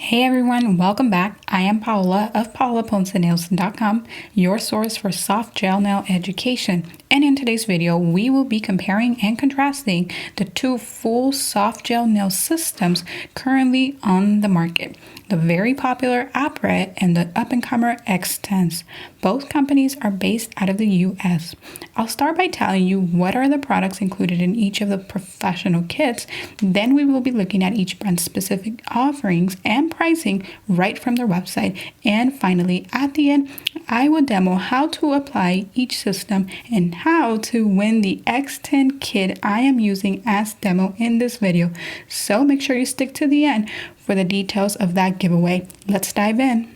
Hey everyone, welcome back. I am Paola of PaolaPonceNails.com, your source for soft gel nail education. And in today's video, we will be comparing and contrasting the two full soft gel nail systems currently on the market. The very popular Apres and the up-and-comer Xtens. Both companies are based out of the US. I'll start by telling you what are the products included in each of the professional kits. Then we will be looking at each brand's specific offerings and pricing right from their website. And finally, at the end, I will demo how to apply each system and how to win the X10 kit I am using as demo in this video. So make sure you stick to the end for the details of that giveaway. Let's dive in.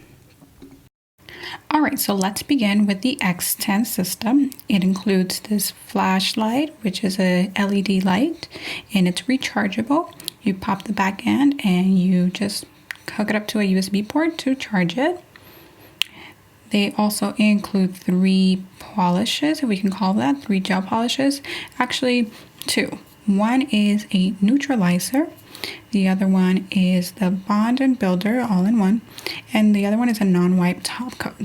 Alright, so let's begin with the X10 system. It includes this flashlight, which is a LED light, and it's rechargeable. You pop the back end and you just hook it up to a USB port to charge it. They also include 3 polishes, if we can call that, 3 gel polishes. Actually, 2. One is a neutralizer. The other one is the bond and builder all in one. And the other one is a non-wipe top coat.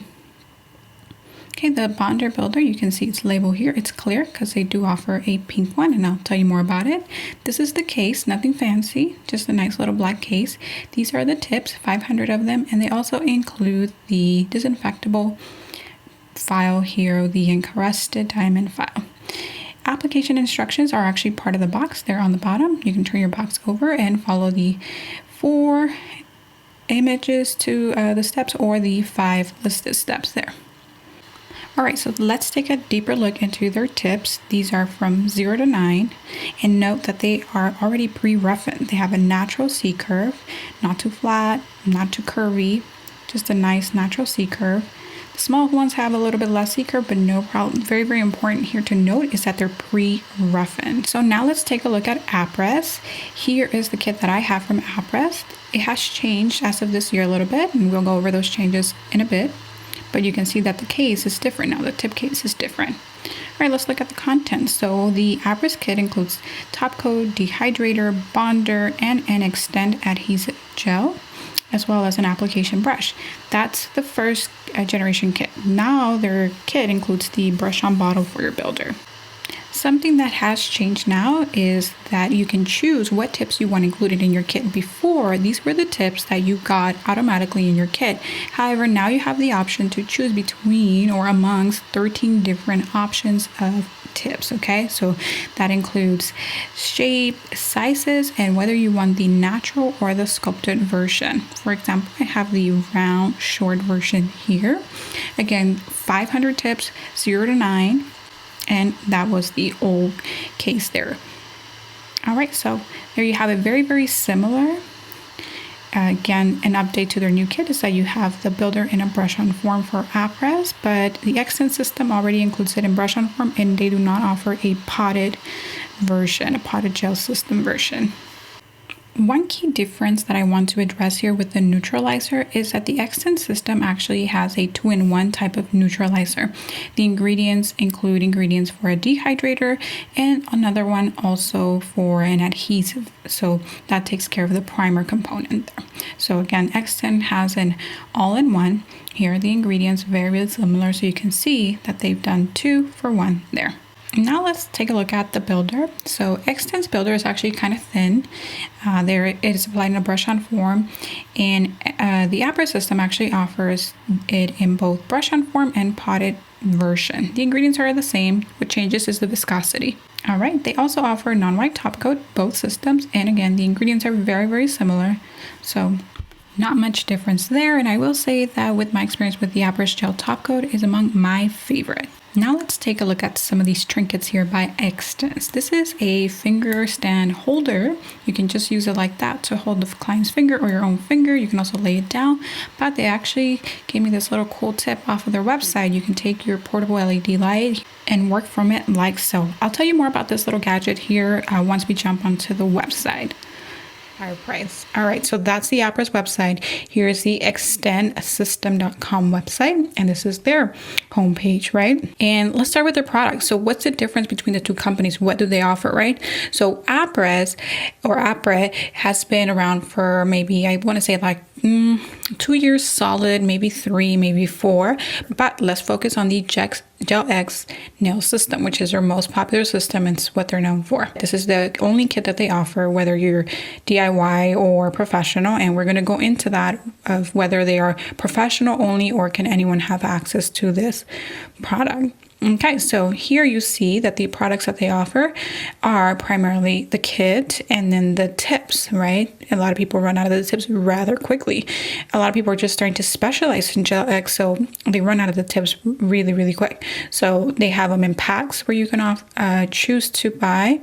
Okay, the bonder builder, you can see its label here. It's clear because they do offer a pink one, and I'll tell you more about it. This is the case, nothing fancy, just a nice little black case. These are the tips, 500 of them, and they also include the disinfectable file here, the encrusted diamond file. Application instructions are actually part of the box. They're on the bottom. You can turn your box over and follow the 4 images to the steps or the 5 listed steps there. Alright, so let's take a deeper look into their tips. These are from 0 to 9, and note that they are already pre-roughened. They have a natural C-curve, not too flat, not too curvy, just a nice natural C-curve. The small ones have a little bit less C-curve, but no problem. Very, very important here to note is that they're pre-roughened. So now let's take a look at Apres. Here is the kit that I have from Apres. It has changed as of this year a little bit, and we'll go over those changes in a bit. But you can see that the case is different now. The tip case is different. All right, let's look at the contents. So the Apres kit includes top coat, dehydrator, bonder, and an extend adhesive gel, as well as an application brush. That's the first generation kit. Now their kit includes the brush on bottle for your builder. Something that has changed now is that you can choose what tips you want included in your kit. Before, these were the tips that you got automatically in your kit. However, now you have the option to choose between or amongst 13 different options of tips, okay? So that includes shape, sizes, and whether you want the natural or the sculpted version. For example, I have the round short version here. Again, 500 tips, 0 to 9. And that was the old case there. All right, so there you have it. Very, very similar. Again, an update to their new kit is that you have the builder in a brush-on form for Apres, but the Xtens system already includes it in brush-on form, and they do not offer a potted version, a potted gel system version. One key difference that I want to address here with the neutralizer is that the Xtens system actually has a 2-in-1 type of neutralizer. The ingredients include ingredients for a dehydrator and another one also for an adhesive. So that takes care of the primer component there. So again, Xtens has an all-in-one. Here are the ingredients, very, very similar. So you can see that they've done 2 for 1 there. Now let's take a look at the builder. So Xtens builder is actually kind of thin. There it is applied in a brush-on form, and the Apres system actually offers it in both brush-on form and potted version. The ingredients are the same. What changes is the viscosity. All right, they also offer non-white top coat, both systems, and again, the ingredients are very, very similar. So not much difference there, and I will say that with my experience with the Apres Gel Top Coat is among my favorite. Now let's take a look at some of these trinkets here by Xtens. This is a finger stand holder. You can just use it like that to hold the client's finger or your own finger. You can also lay it down, but they actually gave me this little cool tip off of their website. You can take your portable LED light and work from it like so. I'll tell you more about this little gadget here once we jump onto the website. Higher price. All right, so that's the Apres website. Here's the xtendsystem.com website, and this is their homepage, right? And let's start with their products. So what's the difference between the two companies? What do they offer, right? So Apres or Apres has been around for maybe, I want to say like 2 years solid, maybe 3, maybe 4. But let's focus on the Gel-X nail system, which is their most popular system and it's what they're known for. This is the only kit that they offer, whether you're DIY or professional, and we're going to go into that of whether they are professional only or can anyone have access to this product. Okay, so here you see that the products that they offer are primarily the kit and then the tips, right? A lot of people run out of the tips rather quickly. A lot of people are just starting to specialize in Gel-X, so they run out of the tips really, really quick. So they have them in packs where you can choose to buy,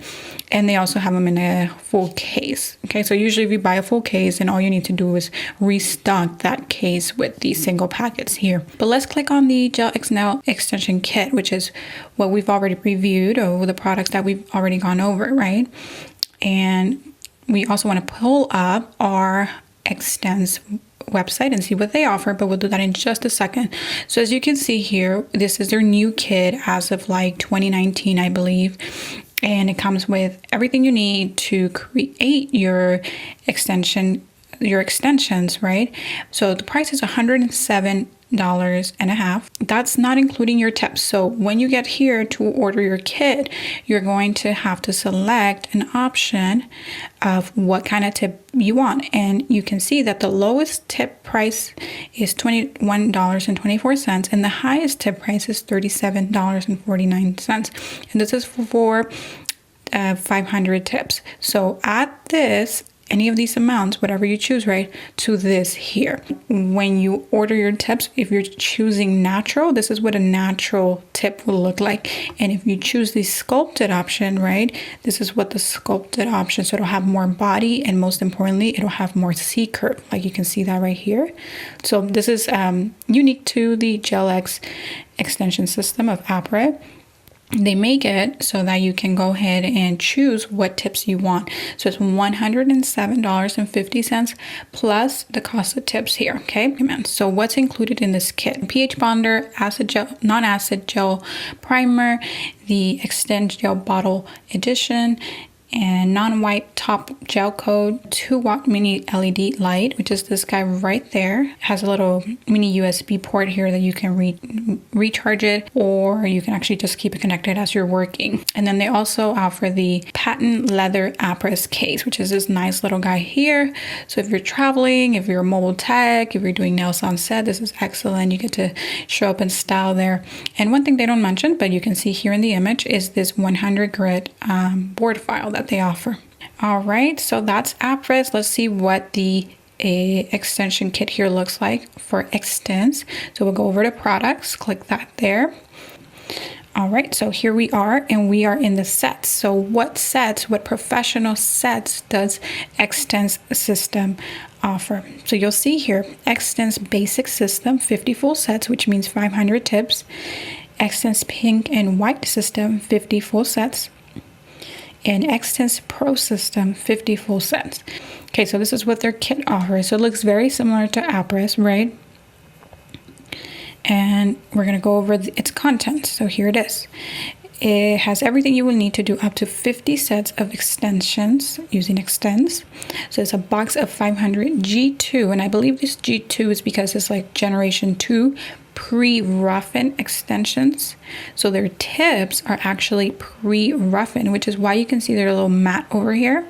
and they also have them in a full case. Okay, so usually if you buy a full case, then all you need to do is restock that case with the single packets here. But let's click on the Gel-X Nail Extension Kit, which is what we've already reviewed, or the products that we've already gone over, right? And we also want to pull up our Xtens website and see what they offer, but we'll do that in just a second. So as you can see here, this is their new kit as of like 2019, I believe. And it comes with everything you need to create your extensions, right? So the price is $107.50. That's not including your tips. So when you get here to order your kit, you're going to have to select an option of what kind of tip you want. And you can see that the lowest tip price is $21.24 and the highest tip price is $37.49. And this is for 500 tips. So add this, any of these amounts, whatever you choose, right, to this here. When you order your tips, if you're choosing natural, this is what a natural tip will look like. And if you choose the sculpted option, right, this is what the sculpted option, so it'll have more body, and most importantly, it'll have more C-curve, like you can see that right here. So this is unique to the Gel-X extension system of Apres. They make it so that you can go ahead and choose what tips you want. So it's $107.50 plus the cost of tips here. Okay, so what's included in this kit? pH bonder, acid gel, non-acid gel primer, the Xtens gel bottle edition, and non-white top gel coat, 2-watt mini LED light, which is this guy right there. It has a little mini USB port here that you can recharge it, or you can actually just keep it connected as you're working. And then they also offer the patent leather Apres case, which is this nice little guy here. So if you're traveling, if you're a mobile tech, if you're doing nails on set, this is excellent. You get to show up in style there. And one thing they don't mention, but you can see here in the image, is this 100 grit board file that they offer. All right, so that's Apres. Let's see what the extension kit here looks like for Xtens. So we'll go over to products, click that there. All right, so here we are, and we are in the sets. So what professional sets does Xtens system offer? So you'll see here, Xtens basic system, 50 full sets, which means 500 tips. Xtens pink and white system, 50 full sets. And Xtens Pro system, 50 full sets. Okay, so this is what their kit offers. So it looks very similar to Apres, right? And we're gonna go over its contents. So here it is. It has everything you will need to do up to 50 sets of extensions using Xtens. So it's a box of 500 G2, and I believe this G2 is because it's like generation 2 pre-roughen extensions. So their tips are actually pre-roughen, which is why you can see they're a little matte over here.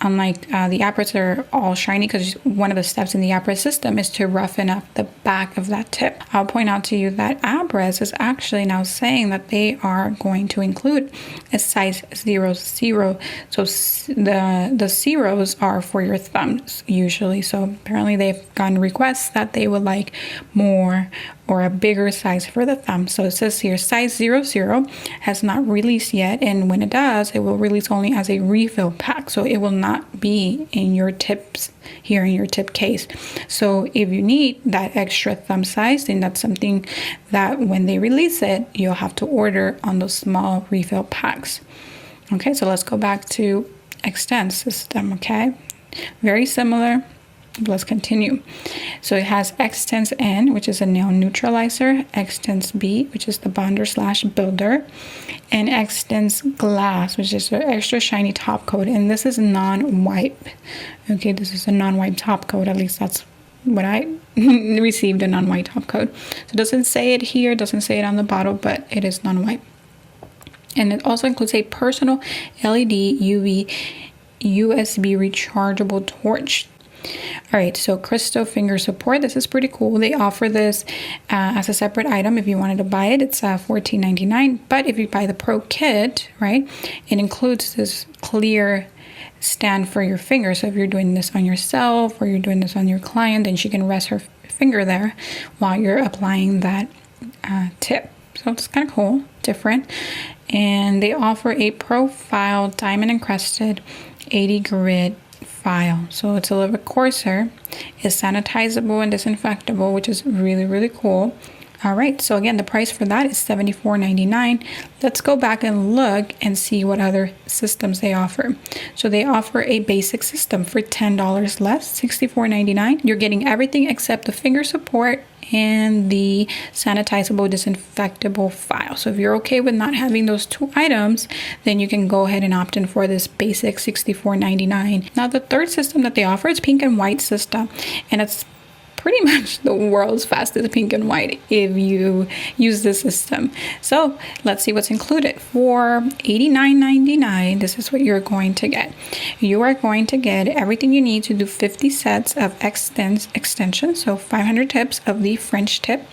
Unlike the Apres, are all shiny, because one of the steps in the Apres system is to roughen up the back of that tip. I'll point out to you that Apres is actually now saying that they are going to include a size 0. So the zeros are for your thumbs usually. So apparently they've gotten requests that they would like more or a bigger size for the thumb. So it says here size 00 has not released yet, and when it does, it will release only as a refill pack. So it will not be in your tips here in your tip case. So if you need that extra thumb size, then that's something that when they release it, you'll have to order on those small refill packs. Okay, so let's go back to Xtens system. Okay, very similar. let's continue. So it has Xtens N, which is a nail neutralizer, Xtens B, which is the bonder slash builder, and Xtens Glass, which is an extra shiny top coat. And this is non-wipe. Okay, this is a non-wipe top coat. At least that's what I received, a non-wipe top coat. So it doesn't say it here, doesn't say it on the bottle, but it is non-wipe. And it also includes a personal LED UV USB rechargeable torch. All right, so crystal finger support. This is pretty cool. They offer this as a separate item. If you wanted to buy it, it's $14.99. But if you buy the pro kit, right, it includes this clear stand for your finger. So if you're doing this on yourself or you're doing this on your client, then she can rest her finger there while you're applying that tip. So it's kind of cool, different. And they offer a profile diamond encrusted 80 grit file. So it's a little bit coarser. It's sanitizable and disinfectable, which is really, really cool. All right, so again, the price for that is $74.99. Let's go back and look and see what other systems they offer. So they offer a basic system for $10 less, $64.99. You're getting everything except the finger support and the sanitizable disinfectable file. So if you're okay with not having those two items, then you can go ahead and opt in for this basic $64.99. Now the third system that they offer is pink and white system, and it's pretty much the world's fastest pink and white if you use this system. So let's see what's included. For $89.99, this is what you're going to get. You are going to get everything you need to do 50 sets of Xtens extensions, so 500 tips of the French tip.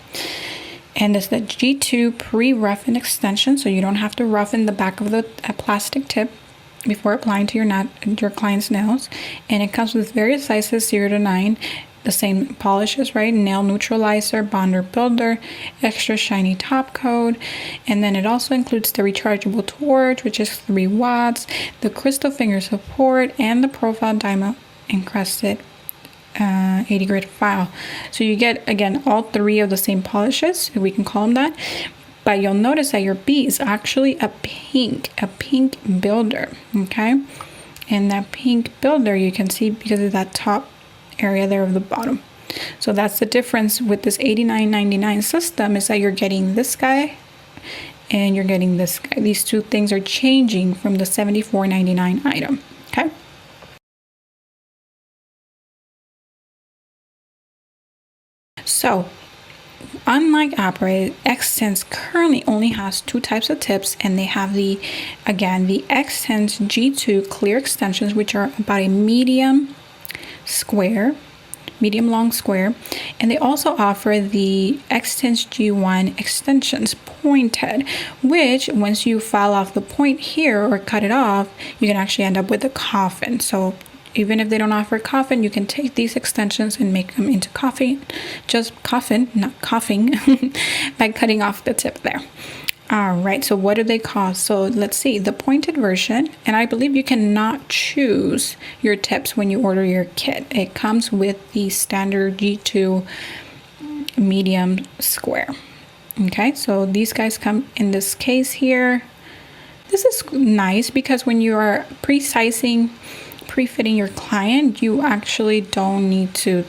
And it's the G2 pre-roughen extension, so you don't have to roughen the back of the plastic tip before applying to your client's nails. And it comes with various sizes, 0 to 9. The same polishes, right? Nail neutralizer, bonder builder, extra shiny top coat, and then it also includes the rechargeable torch, which is 3 watts, the crystal finger support, and the profile diamond encrusted 80 grit file. So you get, again, all 3 of the same polishes, if we can call them that. But you'll notice that your B is actually a pink builder, okay? And that pink builder, you can see because of that top area there of the bottom. So that's the difference with this $89.99 system, is that you're getting this guy and you're getting this guy. These two things are changing from the $74.99 item. Okay. So unlike Apres, Xtens currently only has 2 types of tips, and they have the Xtens G2 clear extensions, which are about a medium long square, and they also offer the Xtens G1 extensions pointed, which once you file off the point here or cut it off, you can actually end up with a coffin. So even if they don't offer a coffin, you can take these extensions and make them into coffin, not coughing, by cutting off the tip there. All right, so what do they cost? So let's see, the pointed version, and I believe you cannot choose your tips when you order your kit. It comes with the standard G2 medium square. Okay, so these guys come in this case here. This is nice because when you are pre-fitting your client, you actually don't need to,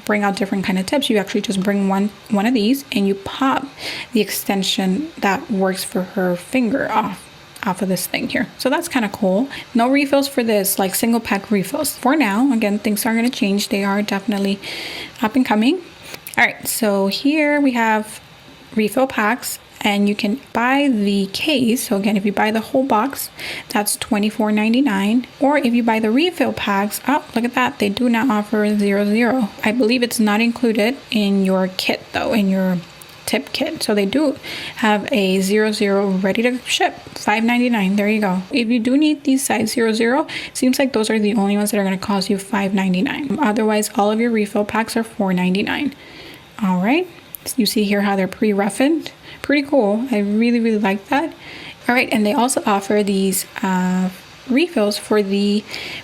bring out different kind of tips. You actually just bring one of these and you pop the extension that works for her finger off of this thing here. So that's kind of cool. No refills for this, like single pack refills. For now, again, things are going to change. They are definitely up and coming. All right, so here we have refill packs. And you can buy the case. So again, if you buy the whole box, that's $24.99. Or if you buy the refill packs, oh, look at that. They do now offer 00. I believe it's not included in your kit though, in your tip kit. So they do have a 00 ready to ship, $5.99. There you go. If you do need these size 00, it seems like those are the only ones that are going to cost you $5.99. Otherwise, all of your refill packs are $4.99. All right. You see here how they're pre-roughened. Pretty cool. I really, really like that. All right, and they also offer these refills for the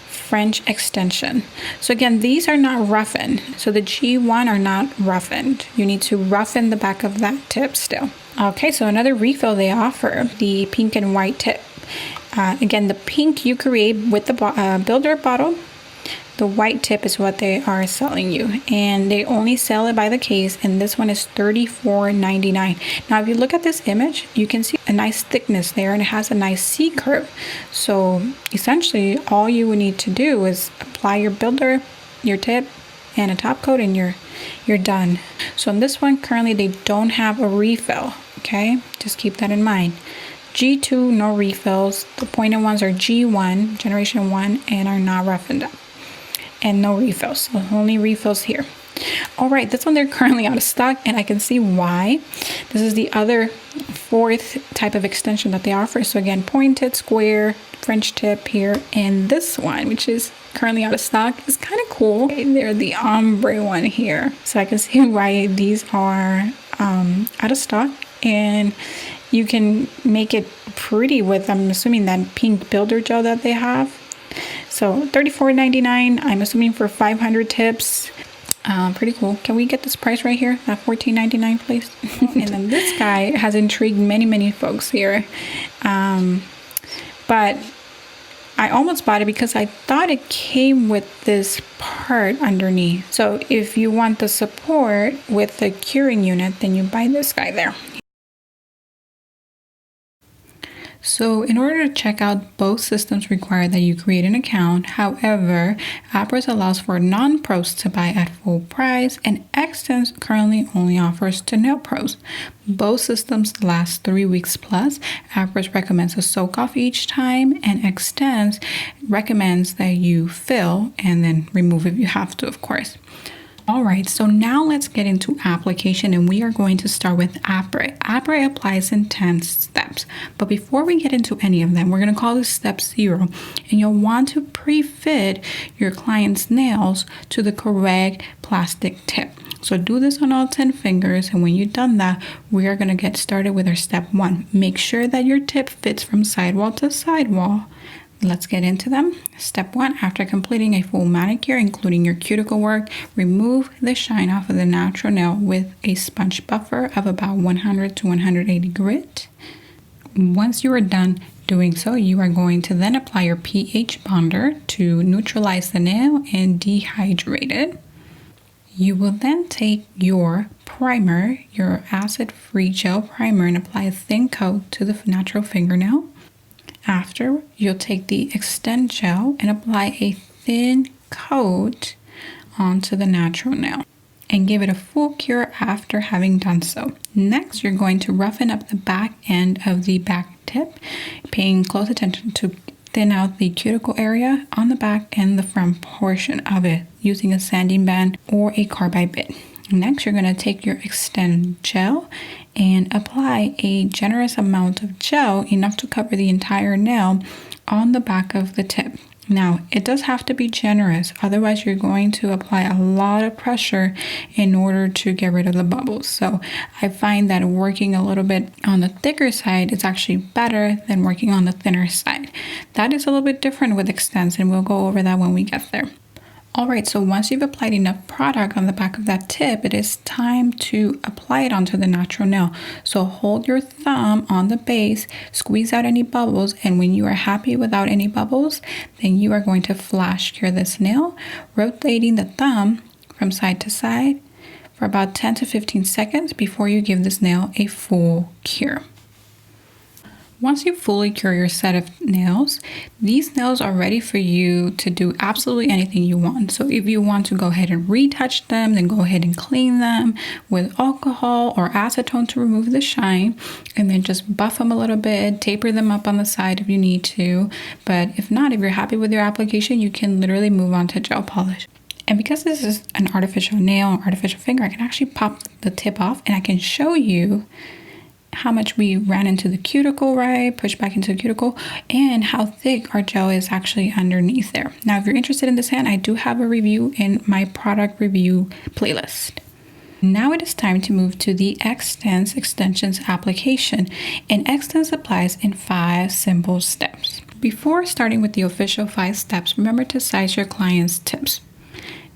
French extension. So again, these are not roughened. So the G1 are not roughened. You need to roughen the back of that tip still. Okay, so another refill they offer, the pink and white tip. Again, the pink you create with the builder bottle, The white tip is what they are selling you, and they only sell it by the case, and this one is $34.99. Now if you look at this image, you can see a nice thickness there, and it has a nice C curve. So essentially all you would need to do is apply your builder, your tip, and a top coat, and you're done. So in this one currently they don't have a refill. Okay, just keep that in mind. G2, no refills. The pointed ones are G1, generation 1, and are not roughened up. And no refills, so only refills here. All right, this one they're currently out of stock, and I can see why. This is the other fourth type of extension that they offer. So again, pointed, square, French tip here, and this one, which is currently out of stock, is kind of cool. They're the ombre one here, so I can see why these are out of stock, and you can make it pretty with, I'm assuming, that pink builder gel that they have. So $34.99, I'm assuming for 500 tips. Pretty cool. Can we get this price right here? That $14.99, please? And then this guy has intrigued many folks here. But I almost bought it because I thought it came with this part underneath. So if you want the support with the curing unit, then you buy this guy there. So in order to check out, both systems require that you create an account. However, Apres allows for non-pros to buy at full price, and Xtens currently only offers to nail pros. Both systems last 3 weeks plus. Apres recommends a soak off each time, and Xtens recommends that you fill and then remove if you have to, of course. All right, so now let's get into application, and we are going to start with Apres. Apres applies in 10 steps, but before we get into any of them, we're going to call this step 0, and you'll want to pre-fit your client's nails to the correct plastic tip. So do this on all 10 fingers, and when you've done that, we are going to get started with our step 1. Make sure that your tip fits from sidewall to sidewall. Let's get into them. Step 1, after completing a full manicure, including your cuticle work, remove the shine off of the natural nail with a sponge buffer of about 100 to 180 grit. Once you are done doing so, you are going to then apply your pH bonder to neutralize the nail and dehydrate it. You will then take your primer, your acid-free gel primer, and apply a thin coat to the natural fingernail. After, you'll take the Xtens gel and apply a thin coat onto the natural nail and give it a full cure after having done so. Next, you're going to roughen up the back end of the back tip, paying close attention to thin out the cuticle area on the back and the front portion of it using a sanding band or a carbide bit. Next, you're going to take your Xtens gel and apply a generous amount of gel, enough to cover the entire nail, on the back of the tip. Now, it does have to be generous, otherwise you're going to apply a lot of pressure in order to get rid of the bubbles. So I find that working a little bit on the thicker side is actually better than working on the thinner side. That is a little bit different with Xtens, and we'll go over that when we get there. Alright, so once you've applied enough product on the back of that tip, it is time to apply it onto the natural nail. So hold your thumb on the base, squeeze out any bubbles, and when you are happy without any bubbles, then you are going to flash cure this nail, rotating the thumb from side to side for about 10 to 15 seconds before you give this nail a full cure. Once you fully cure your set of nails, these nails are ready for you to do absolutely anything you want. So if you want to go ahead and retouch them, then go ahead and clean them with alcohol or acetone to remove the shine, and then just buff them a little bit, taper them up on the side if you need to. But if not, if you're happy with your application, you can literally move on to gel polish. And because this is an artificial nail, artificial finger, I can actually pop the tip off, and I can show you how much we ran into the cuticle, right? Pushed back into the cuticle, and how thick our gel is actually underneath there. Now, if you're interested in this hand, I do have a review in my product review playlist. Now it is time to move to the Xtens extensions application, and Xtens applies in 5 simple steps. Before starting with the official 5 steps, remember to size your client's tips.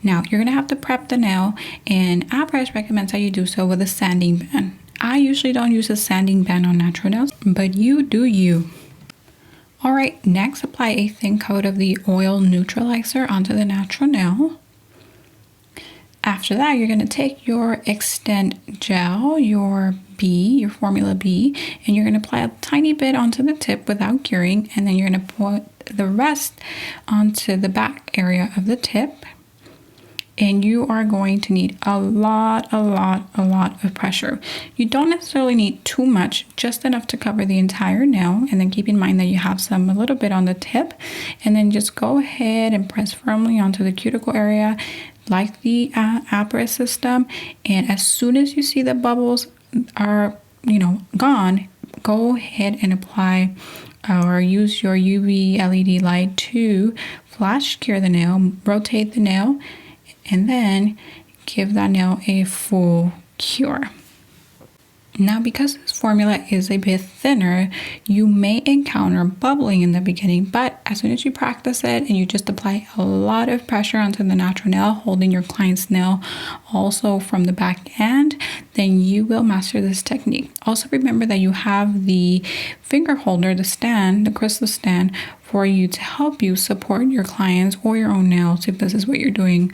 Now, you're gonna have to prep the nail, and Apres recommends that you do so with a sanding band. I usually don't use a sanding band on natural nails, but you do you. All right, next apply a thin coat of the oil neutralizer onto the natural nail. After that, you're going to take your Xtens gel, your Formula B, and you're going to apply a tiny bit onto the tip without curing, and then you're going to put the rest onto the back area of the tip. And you are going to need a lot of pressure. You don't necessarily need too much, just enough to cover the entire nail. And then keep in mind that you have a little bit on the tip. And then just go ahead and press firmly onto the cuticle area like the Apres system. And as soon as you see the bubbles are, gone, go ahead and apply or use your UV LED light to flash cure the nail, rotate the nail, and then give that nail a full cure. Now, because this formula is a bit thinner, you may encounter bubbling in the beginning, but as soon as you practice it and you just apply a lot of pressure onto the natural nail, holding your client's nail also from the back end, then you will master this technique. Also remember that you have the finger holder, the stand, the crystal stand, for you to help you support your clients or your own nails if this is what you're doing.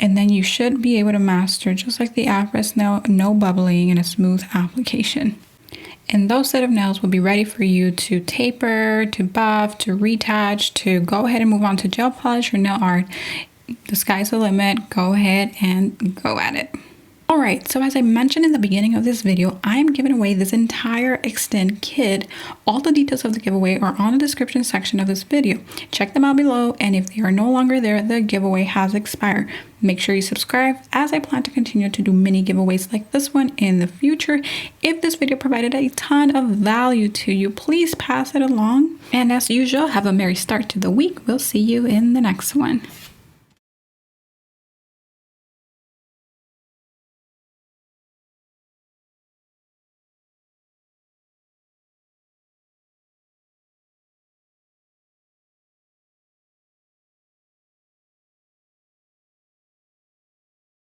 And then you should be able to master, just like the Apres nail, no bubbling and a smooth application. And those set of nails will be ready for you to taper, to buff, to retouch, to go ahead and move on to gel polish or nail art. The sky's the limit. Go ahead and go at it. Alright, so as I mentioned in the beginning of this video, I am giving away this entire Xtens kit. All the details of the giveaway are on the description section of this video. Check them out below, and if they are no longer there, the giveaway has expired. Make sure you subscribe, as I plan to continue to do mini giveaways like this one in the future. If this video provided a ton of value to you, please pass it along. And as usual, have a merry start to the week. We'll see you in the next one.